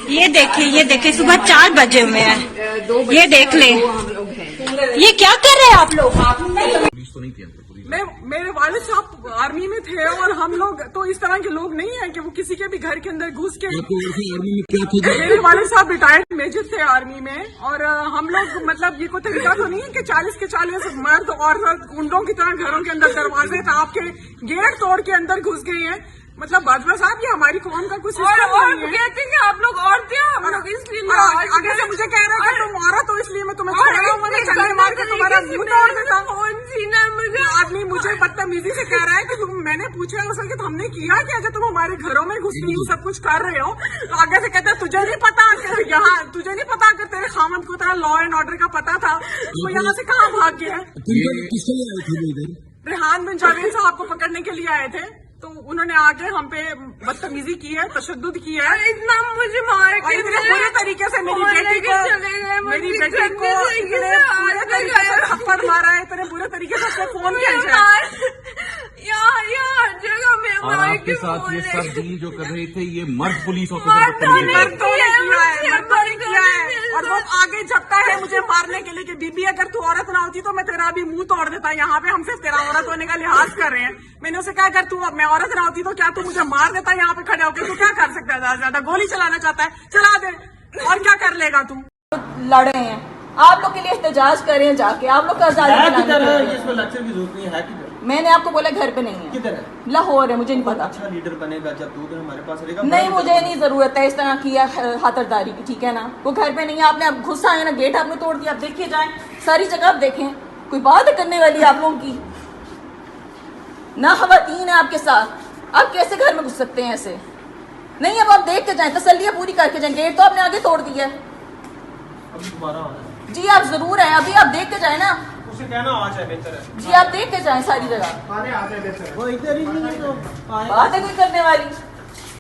یہ دیکھیں صبح 4 بجے ہوئے ہیں, یہ دیکھ لیں, یہ کیا کر رہے ہیں آپ لوگ. میرے والد صاحب آرمی میں تھے اور ہم لوگ تو اس طرح کے لوگ نہیں ہیں کہ وہ کسی کے بھی گھر کے اندر گھس کے. میرے والد صاحب ریٹائرڈ میجر تھے آرمی میں, اور ہم لوگ مطلب یہ کوئی طریقہ تو نہیں ہے کہ 40 کے 40 مرد اور اونٹوں کی طرح گھروں کے اندر دروازے ٹاپ کے گیٹ توڑ کے اندر گھس گئے ہیں. مطلب باجوہ صاحب یہ ہماری قوم کا کچھ کہتے ہیں کہ آپ لوگ عورتیں ہیں, ہم لوگ اس لیے آگے سے مجھے کہہ رہے ہیں کہ تم عورت ہو اس لیے میں تمہیں چھوڑ مار کے تمہارا منہ توڑ دیتا ہوں. آدمی مجھے بدتمیزی سے کہہ رہا ہے کہ میں نے پوچھا اصل کہ ہم نے کیا کہ اگر تم ہمارے گھروں میں گھس کے سب کچھ کر رہے ہو تو آگے سے کہتے ہیں تجھے نہیں پتا کہ یہاں تجھے نہیں پتا کہ تیرے خامد کو تیرا لا اینڈ آرڈر کا پتا تھا تو یہاں سے کہاں بھاگ گیا ہے. ریحان بن جاوید صاحب کو پکڑنے کے لیے آئے تھے تو انہوں نے آگے ہم پہ بدتمیزی کی ہے, تشدد کی ہے, اتنا مجھے مارے کہ پورے طریقے سے میری بیٹی کو پورے طریقے سے تھپڑ مارا ہے, اتنے پورے طریقے سے فون کھینچا ہے. جگہ میں آپ کے ساتھ یہ سب ڈیل جو کر رہے تھے یہ مرد پولیس آفیسر کیا ہے اور وہ آگے جھپتا ہے مجھے مارنے کے لیے کہ بی بی اگر تو عورت نہ ہوتی تو میں تیرا بھی منہ توڑ دیتا. یہاں پہ ہم صرف تیرا عورت ہونے کا لحاظ کر رہے ہیں. میں نے اسے کہا اگر تو میں عورت نہ ہوتی تو کیا تو مجھے مار دیتا یہاں پہ کھڑے ہو کے, تو کیا کر سکتا ہے, زیادہ گولی چلانا چاہتا ہے چلا دے, اور کیا کر لے گا تم. لڑ رہے ہیں آپ لوگ کے لیے احتجاج کر رہے ہیں جا کے, آپ لوگ کا میں نے آپ کو بولا گھر پہ نہیں ہے, لاہور ہے, مجھے نہیں پتا. اچھا لیڈر بنے گا جب تو ہمارے پاس رہے گا. نہیں مجھے نہیں ضرورت ہے اس طرح کی خاطرداری کی, ٹھیک ہے نا. وہ گھر پہ نہیں ہے, آپ نے اب غصہ آیا نا, گیٹ آپ نے توڑ دیا. آپ دیکھیے جائیں ساری جگہ, آپ دیکھیں کوئی بات ہے کرنے والی آپ لوگوں کی. نہ خواتین ہے آپ کے ساتھ, آپ کیسے گھر میں گھس سکتے ہیں ایسے. نہیں اب آپ دیکھ کے جائیں, تسلیاں پوری کر کے جائیں. گیٹ تو آپ نے آگے توڑ دیا ہے. جی آپ ضرور ہیں, ابھی آپ دیکھ کے جائیں نا. کہنا آج ہے بہتر ہے. جی آپ دیکھ کے جائیں ساری جگہ, بات ہے کوئی کرنے والی.